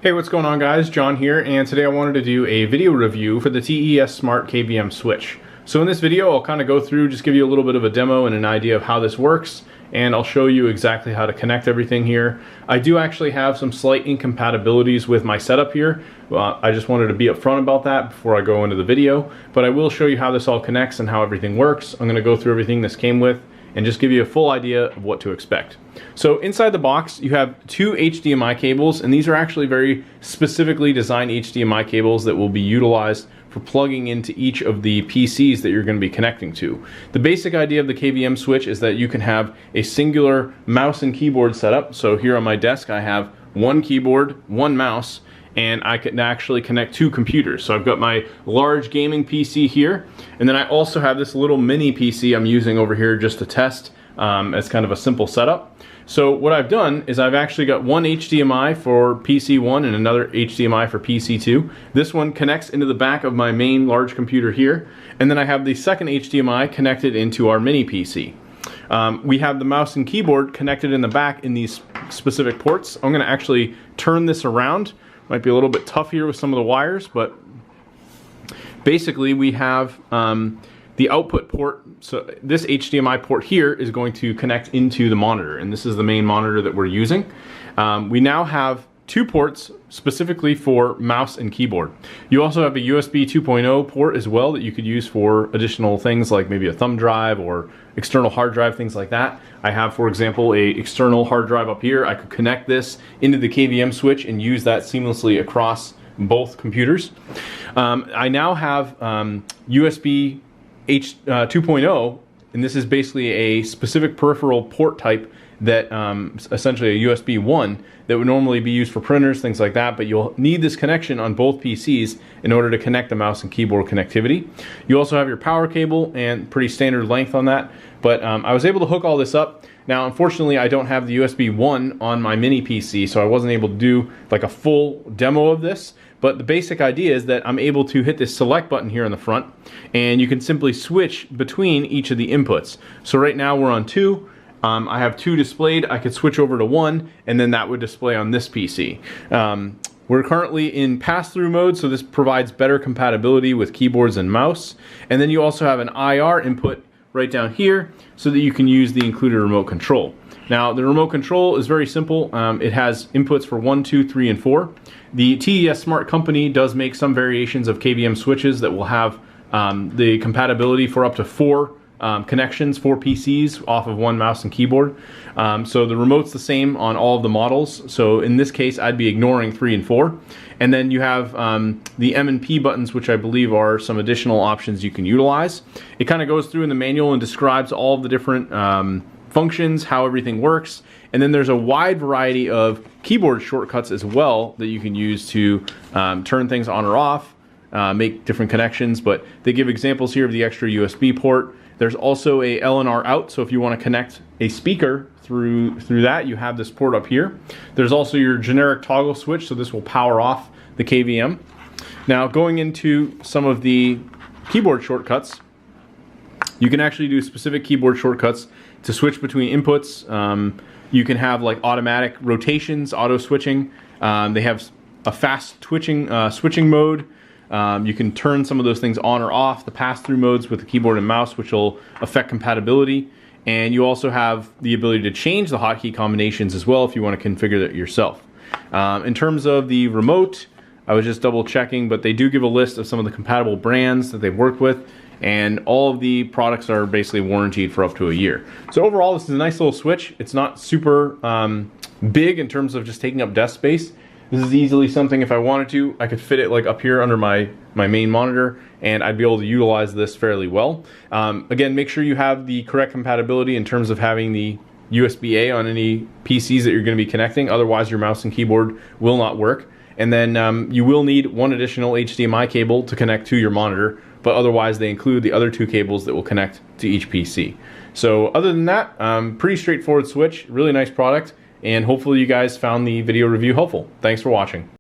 Hey, what's going on guys? John here, and today I wanted to do a video review for the TESmart KVM switch. So in this video I'll kind of go through, just give you a little bit of a demo and an idea of how this works, and I'll show you exactly how to connect everything here. I do actually have some slight incompatibilities with my setup here. I just wanted to be upfront about that before I go into the video, but I will show you how this all connects and how everything works. I'm going to go through everything this came with and just give you a full idea of what to expect. So inside the box you have two HDMI cables, and these are actually very specifically designed HDMI cables that will be utilized for plugging into each of the PCs that you're going to be connecting to. The basic idea of the KVM switch is that you can have a singular mouse and keyboard setup. So here on my desk I have one keyboard, one mouse, and I can actually connect two computers. So I've got my large gaming PC here, and then I also have this little mini PC I'm using over here just to test as kind of a simple setup. So what I've done is I've actually got one HDMI for PC1 and another HDMI for PC2. This one connects into the back of my main large computer here, and then I have the second HDMI connected into our mini PC. We have the mouse and keyboard connected in the back in these specific ports. I'm going to actually turn this around. Might be a little bit tough here with some of the wires, but basically we have the output port. So this HDMI port here is going to connect into the monitor, and this is the main monitor that we're using. We now have two ports specifically for mouse and keyboard. You also have a USB 2.0 port as well that you could use for additional things like maybe a thumb drive or external hard drive, things like that. I have, for example, a external hard drive up here. I could connect this into the KVM switch and use that seamlessly across both computers. I now have USB 2.0, and this is basically a specific peripheral port type that essentially a USB 1 that would normally be used for printers, things like that, but you'll need this connection on both PCs in order to connect the mouse and keyboard connectivity. You also have your power cable and pretty standard length on that, but I was able to hook all this up. Now unfortunately I don't have the USB 1 on my mini PC, so I wasn't able to do like a full demo of this, but the basic idea is that I'm able to hit this select button here in the front, and you can simply switch between each of the inputs. So right now we're on 2. I have 2 displayed. I could switch over to 1, and then that would display on this PC. We're currently in pass-through mode, so this provides better compatibility with keyboards and mouse. And then you also have an IR input right down here so that you can use the included remote control. Now the remote control is very simple. It has inputs for 1, 2, 3, and 4. The TESmart company does make some variations of KVM switches that will have the compatibility for up to 4 connections, 4 PCs off of 1 mouse and keyboard. So the remote's the same on all of the models. So in this case I'd be ignoring 3 and 4. And then you have the M and P buttons, which I believe are some additional options you can utilize. It kind of goes through in the manual and describes all of the different functions, how everything works, and then there's a wide variety of keyboard shortcuts as well that you can use to turn things on or off, make different connections, but they give examples here of the extra USB port. There's also a LNR out, so if you want to connect a speaker through that, you have this port up here. There's also your generic toggle switch, so this will power off the KVM. Now going into some of the keyboard shortcuts, you can actually do specific keyboard shortcuts to switch between inputs. You can have like automatic rotations, auto switching. They have a fast switching mode. You can turn some of those things on or off, the pass-through modes with the keyboard and mouse, which will affect compatibility. And you also have the ability to change the hotkey combinations as well if you want to configure it yourself. In terms of the remote, I was just double checking, but they do give a list of some of the compatible brands that they've worked with, and all of the products are basically warranted for up to a year. So overall, this is a nice little switch. It's not super big in terms of just taking up desk space. This is easily something, if I wanted to, I could fit it like up here under my main monitor, and I'd be able to utilize this fairly well. Again, make sure you have the correct compatibility in terms of having the USB-A on any PCs that you're going to be connecting, otherwise your mouse and keyboard will not work. And then you will need one additional HDMI cable to connect to your monitor, but otherwise they include the other 2 cables that will connect to each PC. So other than that, pretty straightforward switch, really nice product, and hopefully you guys found the video review helpful. Thanks for watching.